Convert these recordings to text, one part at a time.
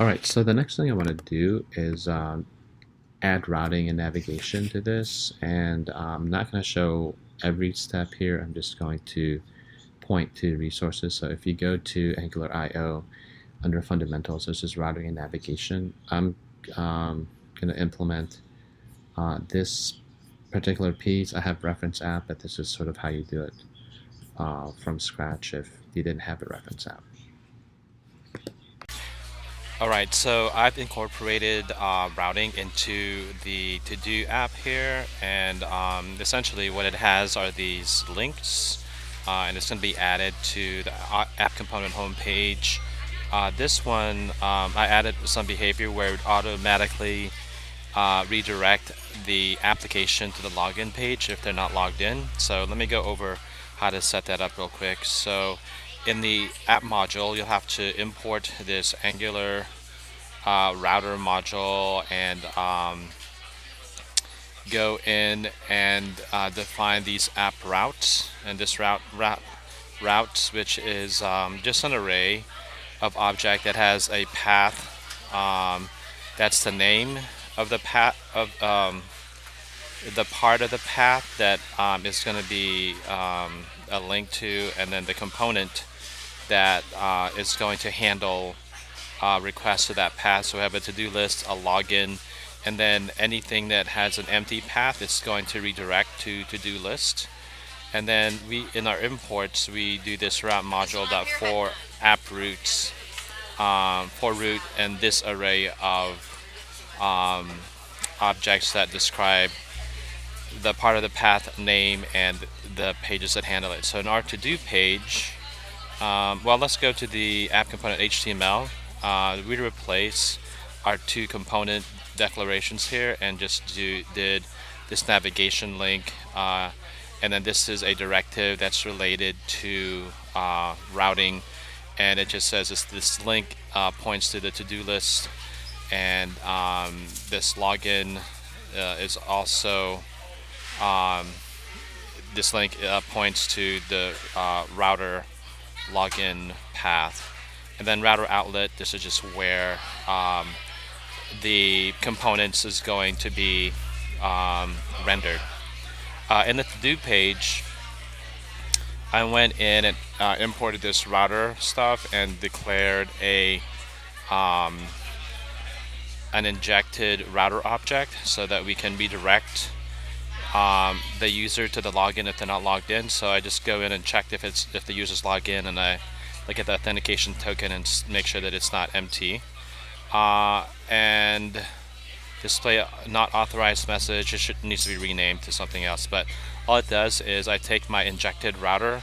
All right, so the next thing I want to do is add routing and navigation to this, and I'm not going to show every step here. I'm just going to point to resources. So if you go to Angular IO under fundamentals, this is routing and navigation. I'm going to implement this particular piece. I have reference app, but this is sort of how you do it from scratch if you didn't have a reference app. All right, so I've incorporated routing into the To-Do app here, and essentially what it has are these links, and it's going to be added to the app component homepage. This one, I added some behavior where it would automatically redirect the application to the login page if they're not logged in. So let me go over how to set that up real quick. So in the app module, you'll have to import this Angular router module and go in and define these app routes. And this routes, which is just an array of object that has a path. That's the name of the path of the part of the path that is going to be a link to, and then the component that is going to handle requests to that path. So we have a to-do list, a login, and then anything that has an empty path is going to redirect to to-do list. And then we, in our imports, we do this route module dot for app routes for route and this array of objects that describe the part of the path name and the pages that handle it. So in our to-do page, well, let's go to the app component HTML. We replace our two component declarations here and just did this navigation link, and then this is a directive that's related to routing, and it just says this link points to the to-do list, and this login is also this link points to the router login path. And then router outlet, this is just where the components is going to be rendered. In the to-do page, I went in and imported this router stuff and declared an injected router object so that we can redirect the user to the login if they're not logged in. So I just go in and check if the user's logged in, and I look at the authentication token and make sure that it's not empty. And display a not authorized message. It needs to be renamed to something else. But all it does is I take my injected router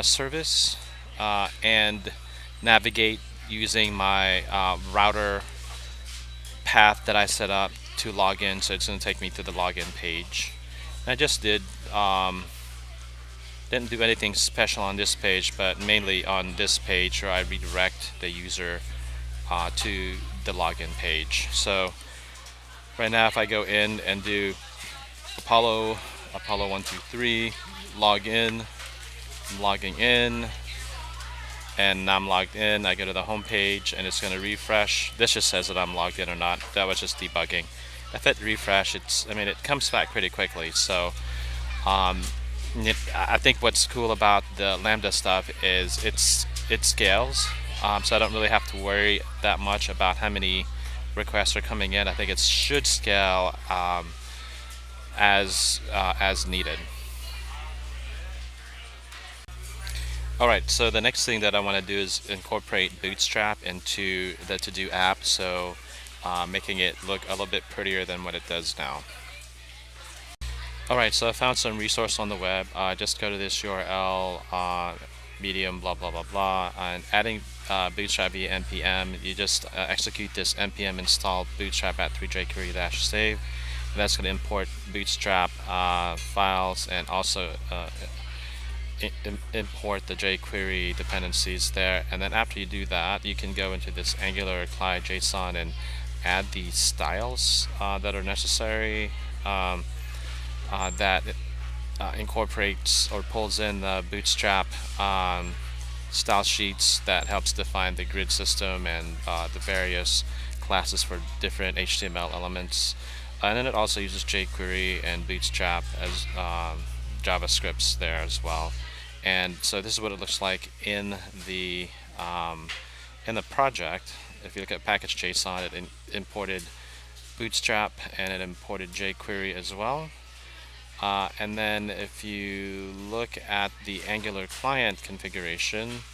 service and navigate using my router path that I set up to log in. So it's going to take me to the login page. And I just didn't do anything special on this page, but mainly on this page where I redirect the user to the login page. So right now, if I go in and do Apollo 123 log in, I'm logging in, and now I'm logged in. I go to the home page and it's going to refresh. This just says that I'm logged in or not. That was just debugging. If it refresh, it comes back pretty quickly. So I think what's cool about the Lambda stuff is it scales. So I don't really have to worry that much about how many requests are coming in. I think it should scale as needed. Alright, so the next thing that I want to do is incorporate Bootstrap into the To-Do app, so making it look a little bit prettier than what it does now. Alright, so I found some resource on the web. Just go to this URL, medium blah blah blah blah, and adding Bootstrap via npm, you just execute this npm install bootstrap at 3 jQuery-save, and that's going to import Bootstrap files and also import the jQuery dependencies there. And then after you do that, you can go into this Angular CLI JSON and add the styles that are necessary, that incorporates or pulls in the Bootstrap style sheets that helps define the grid system and the various classes for different HTML elements. And then it also uses jQuery and Bootstrap as JavaScripts there as well. And so this is what it looks like um, in the project. If you look at package.json, it imported Bootstrap and it imported jQuery as well. And then if you look at the Angular client configuration,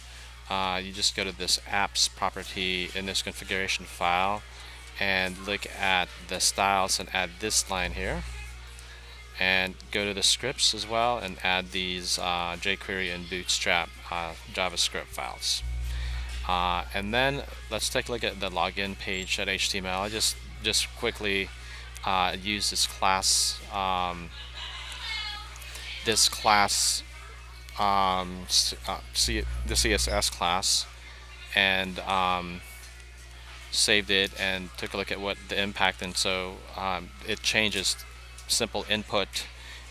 you just go to this apps property in this configuration file and look at the styles and add this line here. And go to the scripts as well and add these jQuery and Bootstrap JavaScript files. And then let's take a look at the login page.html. I just quickly use this class the CSS class, and saved it and took a look at what the impact. And so it changes simple input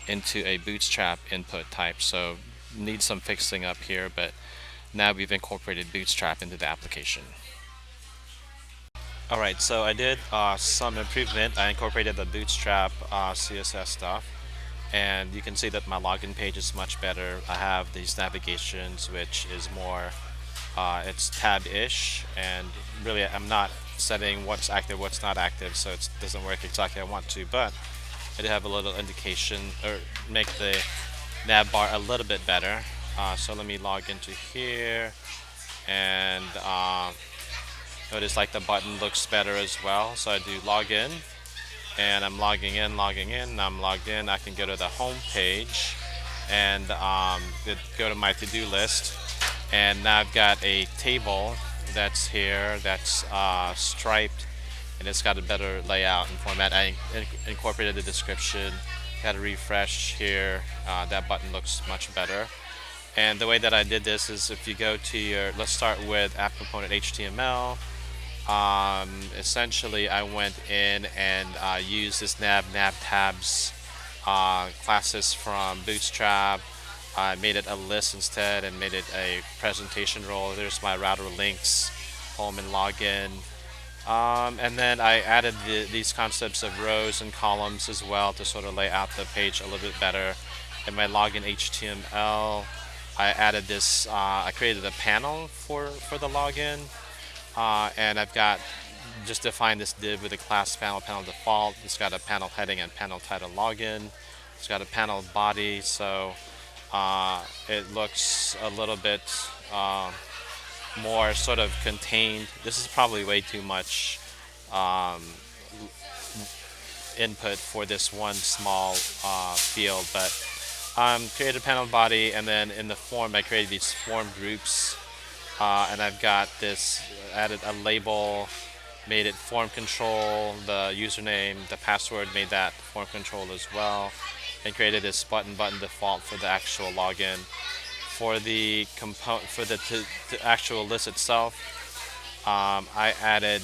into a Bootstrap input type. So needs some fixing up here, but now we've incorporated Bootstrap into the application. Alright, so I did some improvement. I incorporated the Bootstrap CSS stuff, and you can see that my login page is much better. I have these navigations, which is more, it's tab-ish, and really I'm not setting what's active, what's not active, so it doesn't work exactly how I want to, but I do have a little indication, or make the nav bar a little bit better. So let me log into here, and notice like the button looks better as well. So I do login, and I'm logging in, I'm logged in. I can go to the home page and go to my to-do list, and now I've got a table that's here that's striped, and it's got a better layout and format. I incorporated the description, got a refresh here. That button looks much better. And the way that I did this is, if you go to your, let's start with app component HTML. Essentially I went in and used this nav tabs classes from Bootstrap. I made it a list instead and made it a presentation role. There's my router links, home and login. And then I added these concepts of rows and columns as well to sort of lay out the page a little bit better. In my login HTML, I added this, I created a panel for the login, and I've got just defined this div with a class panel default. It's got a panel heading and panel title login. It's got a panel body, so it looks a little bit more sort of contained. This is probably way too much input for this one small field, but created a panel body, and then in the form I created these form groups, and I've got this, added a label, made it form control, the username, the password, made that form control as well, and created this button default for the actual login. For the actual list itself, I added,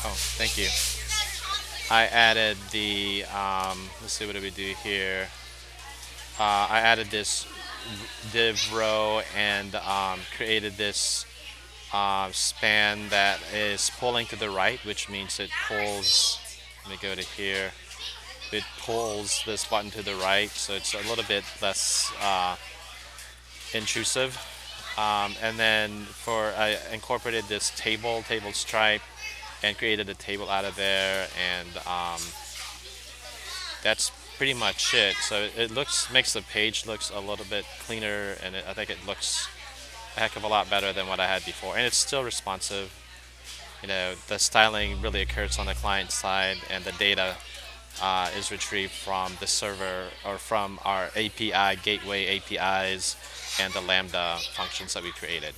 oh, thank you. I added the, let's see, what do we do here? I added this div row and created this span that is pulling to the right, which means it pulls, let me go to here, it pulls this button to the right, so it's a little bit less intrusive. And then I incorporated this table stripe, and created a table out of there, and that's pretty much it. So it makes the page looks a little bit cleaner, and I think it looks a heck of a lot better than what I had before, and it's still responsive. You know, the styling really occurs on the client side, and the data is retrieved from the server, or from our API gateway APIs and the Lambda functions that we created.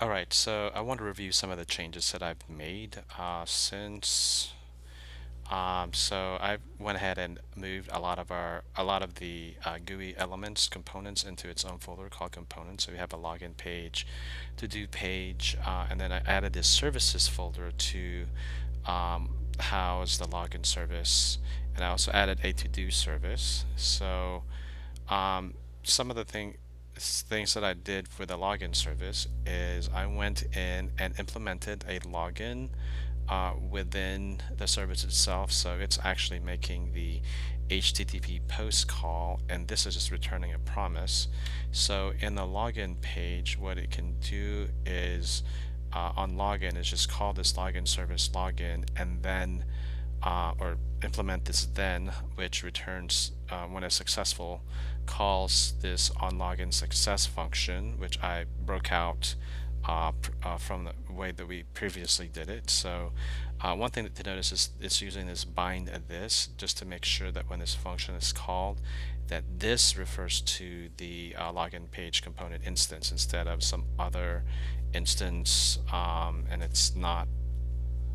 Alright, so I want to review some of the changes that I've made since. So I went ahead and moved a lot of the GUI elements, components, into its own folder called components. So we have a login page, to-do page, and then I added this services folder to house the login service, and I also added a to-do service. So some of the things that I did for the login service is I went in and implemented a login within the service itself. So it's actually making the HTTP post call, and this is just returning a promise. So in the login page, what it can do is on login is just call this login service login, and then or implement this then, which returns when it's successful, calls this on login success function, which I broke out from the way that we previously did it. So one thing to notice is it's using this bind this just to make sure that when this function is called, that this refers to the login page component instance instead of some other instance, and it's not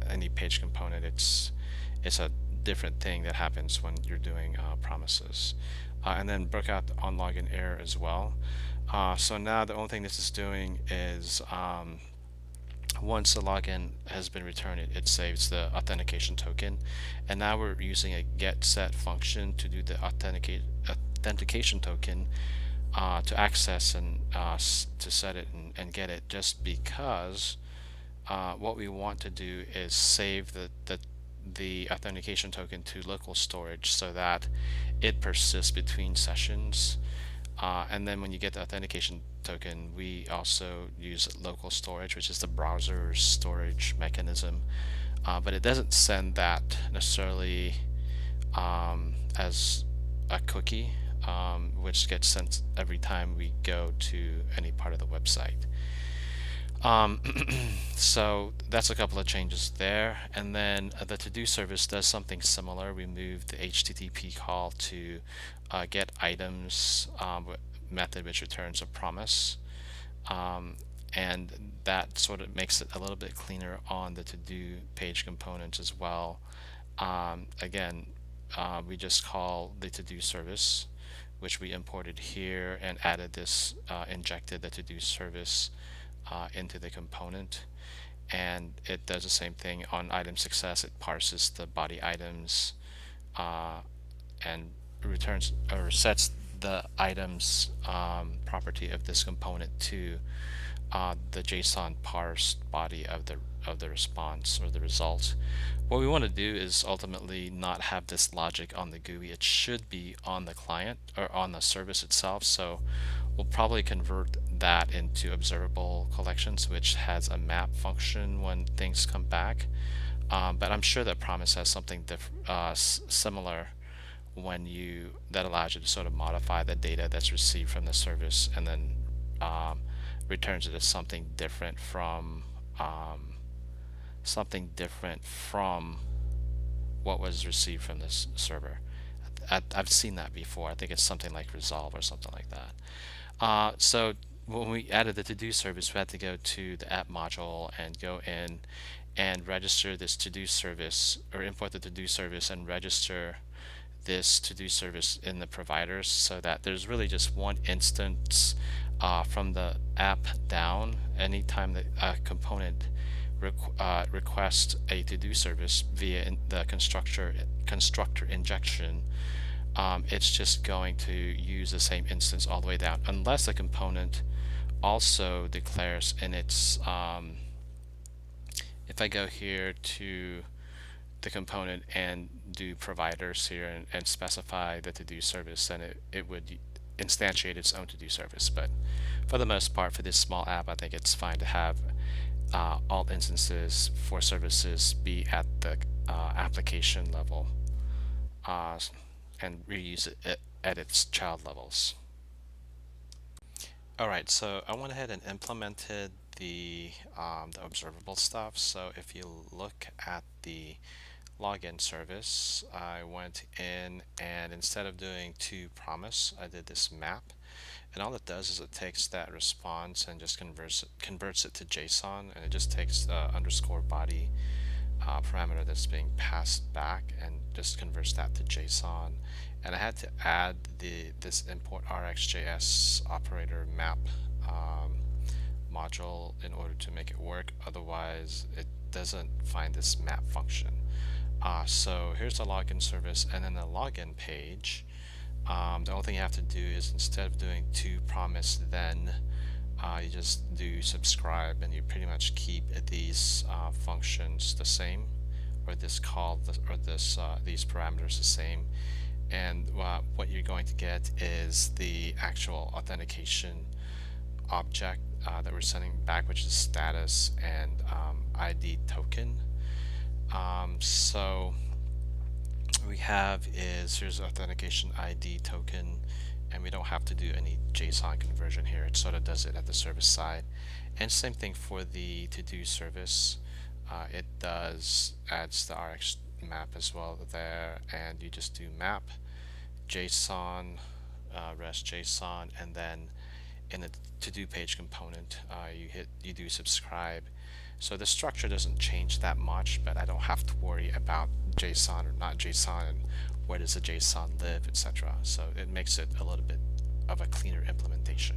any page component. It's a different thing that happens when you're doing promises. And then broke out the on login error as well. So now the only thing this is doing is once the login has been returned, it saves the authentication token, and now we're using a get set function to do the authentication token to access and to set it and get it, just because what we want to do is save the authentication token to local storage so that it persists between sessions. And then when you get the authentication token, we also use local storage, which is the browser's storage mechanism. But it doesn't send that necessarily as a cookie, which gets sent every time we go to any part of the website. So that's a couple of changes there. And then the to-do service does something similar. We moved the HTTP call to get items method, which returns a promise. And that sort of makes it a little bit cleaner on the to-do page components as well. Again, we just call the to-do service, which we imported here, and added this, injected the to-do service into the component, and it does the same thing on item success. It parses the body items and returns or sets the items property of this component to the JSON parsed body of the response or the result. What we want to do is ultimately not have this logic on the GUI. It should be on the client or on the service itself. So we'll probably convert that into observable collections, which has a map function when things come back. But I'm sure that Promise has something similar when that allows you to sort of modify the data that's received from the service and then returns it as something different from what was received from this server. I've seen that before. I think it's something like resolve or something like that. So when we added the to-do service, we had to go to the app module and go in and register this to-do service, or import the to-do service and register this to-do service in the providers, so that there's really just one instance from the app down. Anytime that a component requests a to-do service via the constructor injection, it's just going to use the same instance all the way down, unless the component also declares in its if I go here to the component and do providers here and specify the to-do service, then it would instantiate its own to-do service. But for the most part, for this small app, I think it's fine to have all instances for services be at the application level and reuse it at its child levels. Alright, so I went ahead and implemented the observable stuff. So if you look at the login service, I went in and instead of doing to promise, I did this map. And all it does is it takes that response and just converts it to JSON, and it just takes the underscore body parameter that's being passed back and just converts that to JSON. And I had to add this import rxjs operator map module in order to make it work. Otherwise, it doesn't find this map function. So here's the login service, and then the login page. The only thing you have to do is, instead of doing to promise then, you just do subscribe, and you pretty much keep these functions the same, or this call or this these parameters the same. And what you're going to get is the actual authentication object that we're sending back, which is status and ID token. So we have is, here's authentication ID token, and we don't have to do any JSON conversion here. It sort of does it at the service side. And same thing for the to-do service. It adds the RX map as well there, and you just do map JSON, REST JSON, and then in the to-do page component, you do subscribe. So the structure doesn't change that much, but I don't have to worry about JSON or not JSON, and where does the JSON live, etc. So it makes it a little bit of a cleaner implementation.